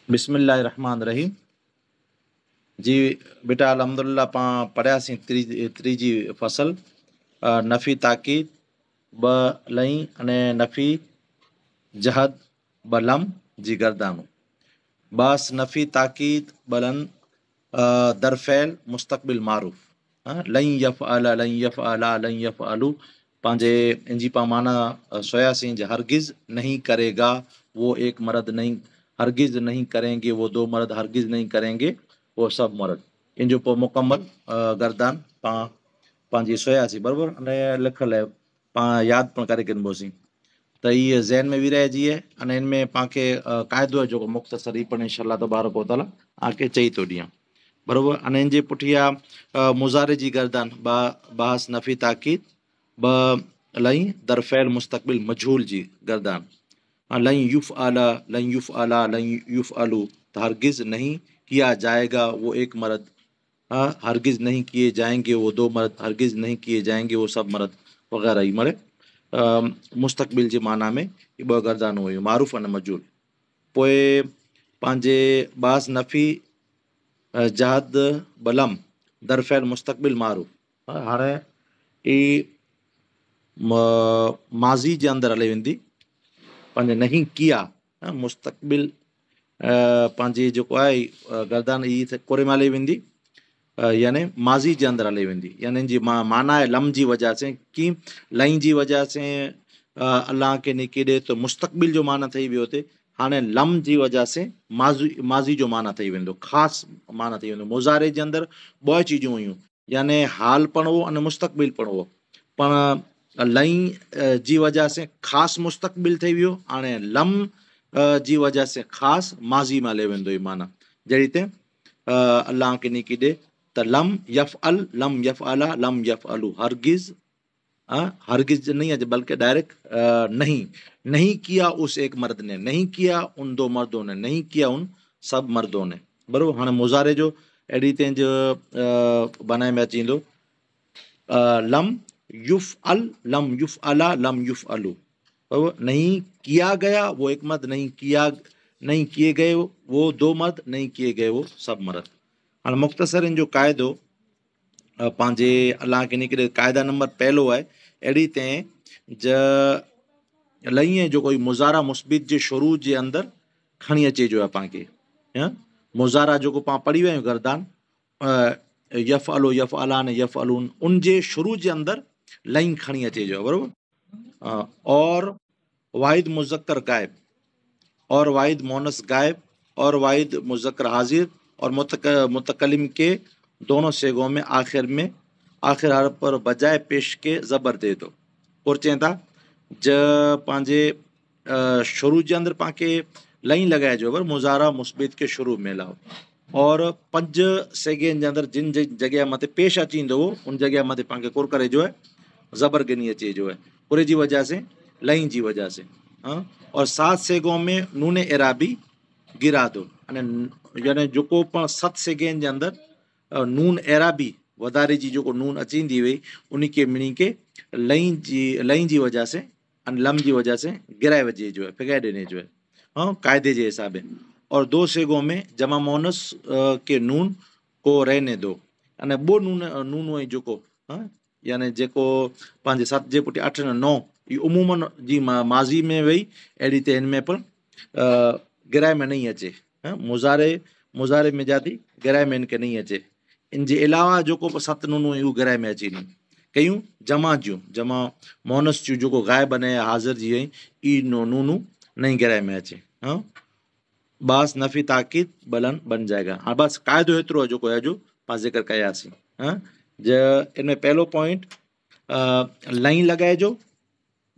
बिस्मिल्लाहिर्रहमानिर्रहीम। जी बेटा अल्हम्दुलिल्लाह पां पढ़ियासीं त्रीजी फसल नफ़ी ताकीद ॿ लई अने नफ़ी जहद ॿ लम जी गर्दानू बास नफ़ी ताकीद बलन दरफ़ैल मुस्तक़बिल मारूफ़ लई यफ़ आलू पंहिंजे इन जी पां माना सोयासीं जे हरगिज़ नहीं करेगा वो एक मर्द नहीं, हरगिज़ नहीं करेंगे वो दो मर्द, हरगिज़ नहीं करेंगे वो सब मर्द। इन जो पोइ मुकमल गर्दान पां पंहिंजी सोयासीं बराबरि अने लिखल आहे पां यादि पण करे गिनबोसीं त इहे ज़हन में विरहाइजी आहे अने इन में पाण खे क़ाइदो आहे जेको मुख़्तसर ई पण इंशाअल्लाह तबारक व तआला आके चई थो ॾियां बराबरि। अने इन जे पुठियां मुज़ारे जी गर्दान बास नफ़ी ताकीद ॿ लई दरफ़ैल मुस्तक़बिल मजहूल जी गर्दान लई युफ़ आलू त हरगिज़ नहीं किया जाएगा वो एक मर्द, हरगिज़ नहीं किए जाएंगे वो दो मर्द, हरगिज़ नहीं किए जाएंगे वो सब मर्द वग़ैरह ई मड़े मुस्तक़बिल जे माना में ई ॿ गर्दानूं हुयूं मारूफ़ अने मजहूल। पोइ पंहिंजे बास नफ़ी जहद बलम दरफ़ैल मुस्तक़बिल मारूफ़ हाणे ई माज़ी जे अंदरि हली वेंदी पंहिंजे नहीं किया मुस्तक़बिल पंहिंजी जेको आहे गर्दान ई कोरे में हली वेंदी यानी माज़ी जे अंदरि हली वेंदी यानी इन जी माना आहे लम जी वजह से कि लई जी वजह से अल्लाह के निकी ॾे त मुस्तक़बिल जो माना ठही वियो हुते हाणे लम जी वजह से माज़ी जो माना ठही वेंदो, ख़ासि माना थी वेंदो। मुज़ारे जे अंदरि ॿ चीजूं हुयूं यानी हाल पण हो अने मुस्तक़बिल पण हो पण लई जी वजह से ख़ासि मुस्तक़बिल ठही वियो हाणे लम जी वजह से ख़ासि माज़ी में हले वेंदो ई माना जहिड़ी ते अल्लाह के निकी ॾे त लम यफ़ अलू हरगिज़ हरगिज़ नहीं है बल्कि डायरेक्ट नहीं नहीं किया उस एक मर्द ने, नहीं किया उन दो मर्दों ने, नहीं किया उन सब मर्दों ने बराबरि। हाणे मुज़ारे जो अहिड़ी तेंज बनाए में अची वेंदो लम युफ़ अलू बराबरि। नहीं किया गया वो एक मर्द, नहीं किए गए वो दो मर्द, नहीं किए गए वो सब मर्द। हाणे मुख़्तसर इन जो क़ाइदो पंहिंजे अल्लाह के निकिरे क़ाइदा नंबर पहलो आहे अहिड़ी ते लईअ जो कोई मुज़ारा मुस्बित जे शुरू जे अंदरि खणी अचे जो आहे पाण खे मुज़ारा जेको पाण पढ़ी विया आहियूं गर्दान यफ़ अलान यफ़ अलून उन जे शुरू जे अंदरि लई खणी अचे जो आहे बराबरि। और वाहिद मुज़क्कर गायब और वाहिद मोनस गायब और वाहिद मुज़क्कर हाजिर और मुतकलिम के दोनों सेगों में आखिर हर पर बजाय पेश के ज़बर दे दो और चवनि था पंहिंजे शुरू जे अंदरि पाण खे लई लॻाइजो बराबरि मुज़ारा मुस्बित के शुरू में लाओ और 5 सेकेंड जे अंदरि जिन जॻह मथे पेश अची वेंदो हो उन जॻह मथे पाण खे कुर करे जो आहे ज़बर गिनी अचे जो है कुरे जी वजह से लई जी वजह से और 7 सेगों में नून एराबी गिरा दो अने यानी जेको पण 7 सेकेंड जे अंदरि नून एराबी वधारे जी जेको नून अची वेंदी हुई उन खे मिणी के लई जी वजह से अने लम जी वजह से गिराए वजे जो है फिगाए ॾिने जो है कायदे जे हिसाबे। और 2 सेगों में जमा मोनस के नून को रहने दो अने ॿो नून हुई जेको यानी जेको पंहिंजे 7 जे पुठियां 8 न 9 इहो उमूमन जी माज़ी में वेही अहिड़ी त हिन में पण गिराए में नहीं अचे मुज़ारे में जाती गिराए में इनके नहीं अचे इन जे अलावा जेको 7 नूनूं इहो गिराए में अची वञनि कयूं जमा मोनस जूं जेको गायब अने हाज़िर जी हुई ई नूनूं नहीं गिराए में अचे बास नफ़ी ताकीद बलन बन जाएगा। हाँ बस क़ाइदो एतिरो आहे जेको आहे जो पाण ज़िक्र कयासीं इन में पहलो पॉइंट लई लॻाइजो,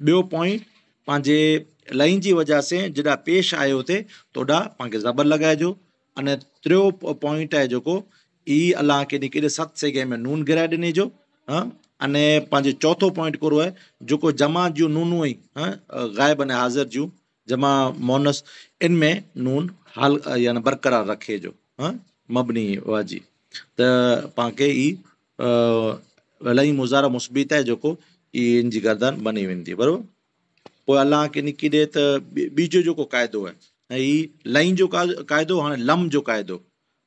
ॿियो पॉइंट पंहिंजे लई जी वजह से जॾा पेश आयो हुते तोॾा पाण खे ज़बर लॻाइजो अने टियों पॉइंट आहे जेको ई अलाह के निकिरे 7 सेगे में नून गिराए ॾिने जो अने पंहिंजो चौथो पॉइंट कहिड़ो आहे जेको जमा जूं नूनूं हुई गाइब अने हाज़िर जूं जमा मोनस इनमें नून हाल यानी बरक़रार रखे जो मबनी वाजी त पाण खे ई लई मुज़ारा मुस्बित आहे जेको ई इन जी गर्दन बनी वेंदी बराबरि। पोइ अलाह के निकी ॾे त ॿिजो जेको क़ाइदो आहे ऐं ही लई जो क़ाइदो, हाणे लम जो क़ाइदो।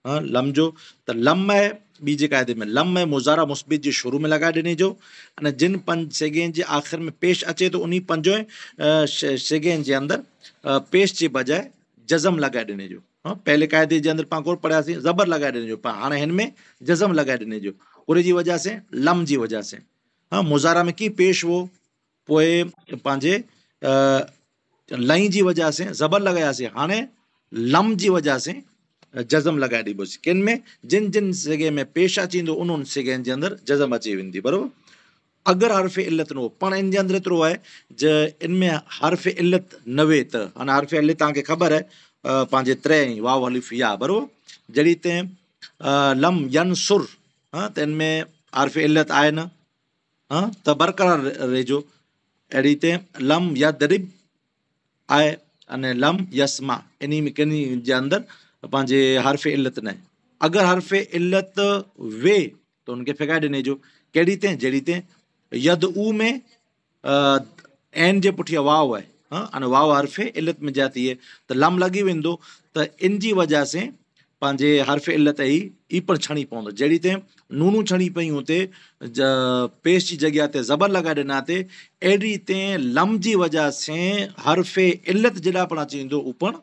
लम जो त लम आहे ॿी जे क़ाइदे में, लम ऐं मुज़ारा मुस्बित जे शुरू में लॻाए ॾिने जो, अने जिन 5 सेगहनि जे आख़िर में पेश अचे थो उन 5 सेगहनि जे अंदरि पेश जे बजाए जज़म लॻाए ॾिने जो। पहले क़ाइदे जे अंदरि पाण कोन पढ़ियासीं, ज़बर लॻाए ॾिने जो, पर हाणे हिन में जज़म लॻाए ॾिने जो, उन जी वजह से लम जी वजह से। मुज़ारा में कीअं पेश हो, पोइ पंहिंजे लई जी वजह से ज़बर लॻायासीं, हाणे लम जी वजह से जज़म लॻाए ॾिबोसीं। किन में, जिन जिन जॻह में पेश अचींदो उन जॻहनि जे अंदरि जज़म अची वेंदी, बराबरि। अगरि हर्फ़ इल्लत न हो, पाण इन जे अंदरि एतिरो आहे ज इन में हर्फ़ इल्लत न वे त, हाणे हर्फ़ इल्लत तव्हांखे ख़बर आहे पंहिंजे 3 वाव अलिफ या, बराबरि। जॾहिं ते लम यनसुर, त इन में हर्फ़ इल्लत आहे न, त बरक़रार रहिजो। अहिड़ी ते लम यदरिब आहे, अने लम यस्मा, इन में किनी जे अंदरि पंहिंजे हर्फ़ इल्लत न आहे। अगरि हर्फ़ इल्लत वे त उनखे फिगाए ॾिने जो, कहिड़ी ते, जहिड़ी ते यद ऊ में एन जे पुठियां वाव आहे, अने वाव हर्फ़ इल्लत में जाती है, त लम लॻी वेंदो, त इन जी वजह से पंहिंजे हर्फ़ इल्लत ई पण छणी पवंदो। जहिड़ी ते नूनू छणी पयूं हुते पेश जी जॻह ते ज़बर लॻाए ॾिना ते, अहिड़ी ते लम जी वजह से हर्फ़ इल्लत जेॾा पण अची वेंदो उ पण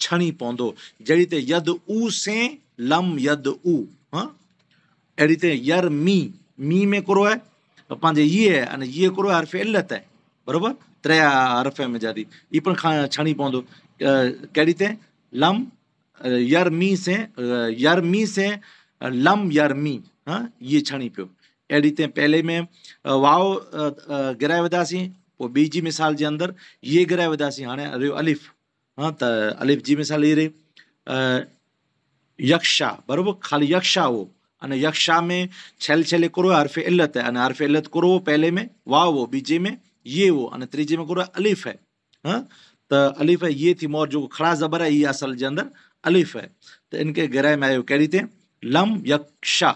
छणी पवंदो। जहिड़ी ते यद ऊ से लम यद ऊ, अहिड़ी ते यर मी में कुरो आहे पंहिंजे ये आहे, अने ये कुरो हर्फ़ इल्लत आहे, बराबरि। 3 हर्फ़ में जाती ई पण छणी पवंदो। कहिड़ी ते लम यरमी से लम यरमी, ये छणी पियो। अहिड़ी ते पहले में वाव गिराए विधासीं, पोइ ॿी जी मिसाल जे अंदरि ये गिराए विधासीं, हाणे रहियो अलिफ, त अलिफ जी मिसाल ये रही यक्षा, बराबरि। ख़ाली यक्षा हो, अने यक्षा में छेले कुरो हर्फ़ इल्लत है, अने हर्फ़ इल्लत कुरो हो पहले में वाव हो, बीजे में ये हो, अने तीजे में कुरो अलिफ है। त अलिफ है, ये थी मोर जो खड़ा ज़बर है, ये असल जे अंदरि अलिफ है। त इनके गिराए में आयो कहिड़ी ते लम यक्षा,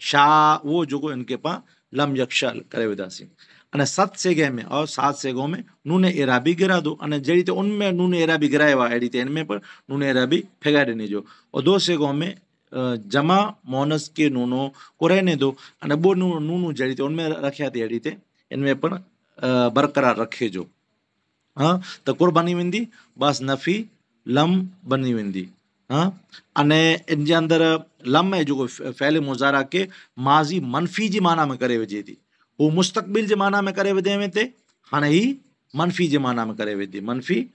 शाह वो जो इनके पां लम यक्षा करे विधासीं। अने 7 सेगह में और 7 सेगों में नून एराबी गिरा दो, अने जहिड़ी ते उनमें नून एराबी गिरायो आहे अहिड़ी ते इनमें पर नून एराबी फेगाए ॾिने जो। और 2 सेगों में जमा मोनस के नूनो को रहने दो, अने ॿो नूनू जहिड़ी ते उनमें रखिया थी अहिड़ी ते इनमें पण बरक़रार रखे जो। त कुर बनी वेंदी, बस नफ़ी लम बनी वेंदी। अने इन जे अंदरि लम आहे जेको फ़ैल मुज़ारा के माज़ी मनफ़ी जी माना में करे विझे थी, हू मुस्तक़बिल जे माना में करे विधे में ते, हाणे ही मनफ़ी जे माना में करे विधी, मनफ़ी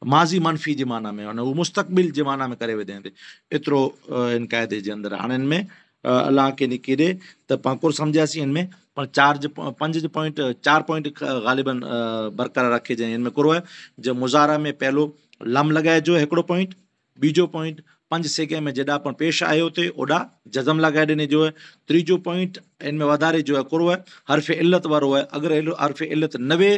माज़ी मनफ़ी जे माना में, हू मुस्तक़बिल जे माना में करे विधे ते। एतिरो इन क़ाइदे जे अंदरि। हाणे हिन में अलाह खे निकी ॾे त पाण कुर सम्झियासीं, हिन में पर 5 पॉइंट 4 पॉइंट ग़ालिबन बरक़रार रखे जंहिं हिन में कुरो आहे जो मुज़ारा में पहलो लम लॻाइजो हिकिड़ो पॉइंट, ॿीजो पॉइंट 5 सेगह में जेॾा पण पेश आयो थिए ओॾा जज़म लॻाए ॾिने जो आहे। त्रीजो पॉइंट इन में वधारे जो आहे कुरो आहे हर्फ़ इल्लत वारो आहे, अगरि हर्फ़ इल्लत न वे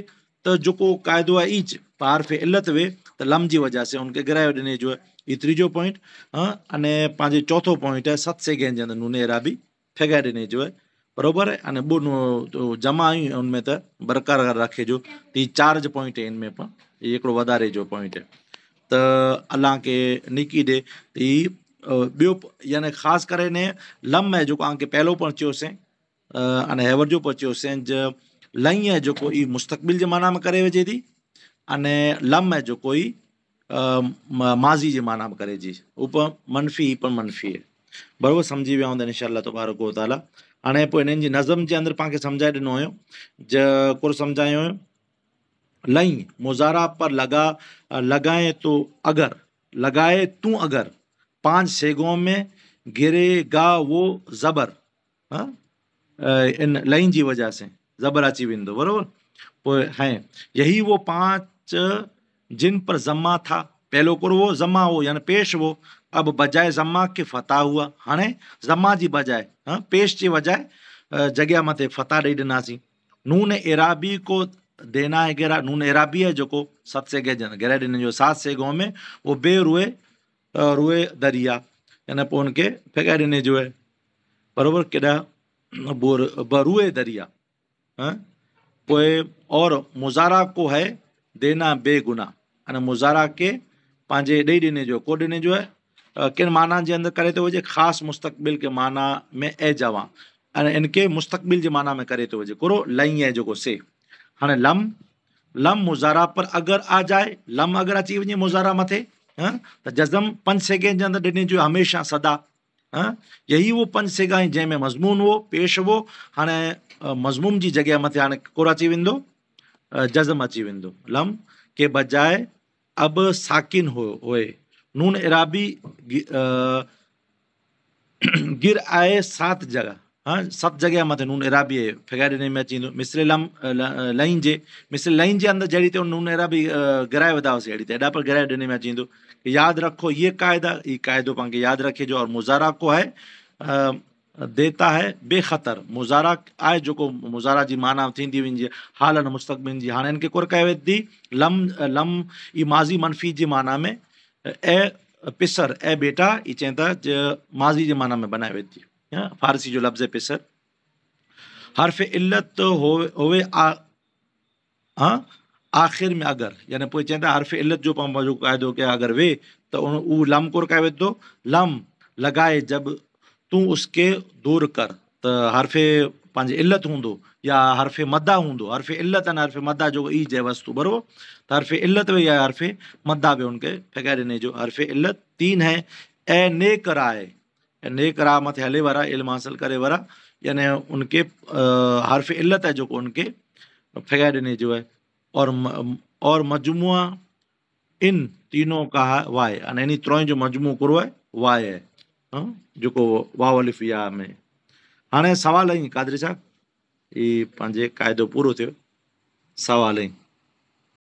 त जेको क़ाइदो आहे ईच, पर हर्फ़ इल्लत वे त लम जी वजह से उनखे गिराए ॾिने जो आहे, हीउ त्रीजो पॉइंट। अने पंहिंजे चौथो पॉइंट आहे 7 सेगहनि जे अंदरि नून एराबी फेगाए ॾिने जो आहे, बराबरि आहे। अने ॿो जमा आहियूं उनमें त बरक़रार रखे जो, त हीउ 4 जो पॉइंट आहे इनमें पण, हीउ हिकिड़ो वधारे जो पॉइंट आहे। त अलाह खे निकी ॾे त ही ॿियो यानी ख़ासि करे ने लम आहे जेको तव्हांखे पहिरियों पण चयोसीं, अने हेवर जो पण चयोसीं ज लई आहे जेको ई मुस्तक़बिल जे माना में करे विझे थी, अने लम आहे जेको ई माज़ी जे माना में करे जी, हू पण मनफ़ी, ही पण मनफ़ी आहे, बराबरि। सम्झी विया हूंदा इनशा अल्लाह तबारक व तआला। हाणे पोइ हिननि जी नज़म जे अंदरि पाण खे सम्झाए ॾिनो हुयो ज कुर सम्झायो हुयो लई मुज़ारा पर लगाए तो अगर, लगाए तू अगर 5 सेगों में गिरेगा वो ज़बर, इन लई जी वजह से ज़बर अची वेंदो, बराबरि। पोइ हैं यही वो 5 जिन पर ज़म्मा था, पहलो कुर वो ज़म्मा हो यानी पेश वो, अब बजाए ज़म्मा के फ़ता हुआ, हाणे ज़म्मा जी बजाए पेश जे बजाए जॻह मथे फ़ता ॾेई ॾिनासीं। नून एराबी को देना है गिरा, नून एराबी है जेको 7 सेगह जे अंदरि गिराए ॾिने जो, 7 सेगों में वो बेरुए रुए दरिया, यानी पोइ उनखे फेगाए ॾिने जो आहे, बराबरि। केॾा बरुए दरिया, पोइ और मुज़ारा को है देना बेगुना, अने मुज़ारा के पंहिंजे ॾेई ॾिने जो को ॾिने जो आहे किन माना जे अंदरि करे थो वञे ख़ासि मुस्तक़बिल के माना में ए जवां ऐं इनखे मुस्तक़बिल जे माना में करे थो वञे कुरो लई आहे जेको से। हाणे लम मुज़ारा पर अगरि आ जाए लम अगरि अची वञे मुज़ारा मथे त जज़म 5 सेकंड जे अंदरि ॾिने जो हमेशह सदा यही वो 5 सेगा जंहिंमें मज़मून हो पेश हो। हाणे मज़मून जी जॻह मथे हाणे कुर अची वेंदो जज़म अची वेंदो। लम के बजाए अब साकिन होए नून इराबी गिर आए 7 जगह 7 जगह मथे नून इराबी फिगाए ॾिने में अची वेंदो। मिसरे लाइन जे अंदरि जहिड़ी त नून इराबी गिराए विधा हुआसीं अहिड़ी त एॾा पर गिराए ॾिने में अची वेंदो। यादि रखो ये क़ाइदो पाण खे यादि रखे जो और मुज़ारा को आहे देता है बेख़तर मुज़ारा आहे जेको मुज़ारा जी माना थींदी वञे हाल न मुस्तक़बिल जी। हाणे हिनखे कुर कए वेंदी लम ई माज़ी मनफ़ी जी माना में ऐं पिसर ऐं बेटा ई चवनि था माज़ी जे माना में बनाए वेंदी फारसी जो लफ़्ज़ पिसर। हर्फ़ इल्लत होवे आख़िर में अगरि यानी पोइ चवनि था हर्फ़ इल्लत जो पाण जो क़ाइदो कया अगरि वे त उहो लम कुर कए वेंदो। लम लॻाए जब तूं उसके दूर कर त हर्फ़ पंहिंजे इल्लत हूंदो या हर्फ़ मदा हूंदो। हर्फ़ इल्लत ऐं हर्फ़ मदा जो ई जे वस्तु बराबरि त हर्फ़ इल्लत बि या हर्फ़ मदा बि हुनखे फिगाए ॾिने जो। हर्फ़ इल्लत 3 है ऐं नेक राह मथे हले वारा इल्म हासिल करे वारा यानी उनके हर्फ़ इल्लत है जेको उनके फिगाए ॾिने जो है। और मजमुआ इन तीनों का वाए अने इन त्रों जो मजमू कुरो आहे वाए आहे जेको वाव अलिफ या में। हाणे सवाल ई कादरी साहब ई पंहिंजे क़ाइदो पूरो थियो सवाल ई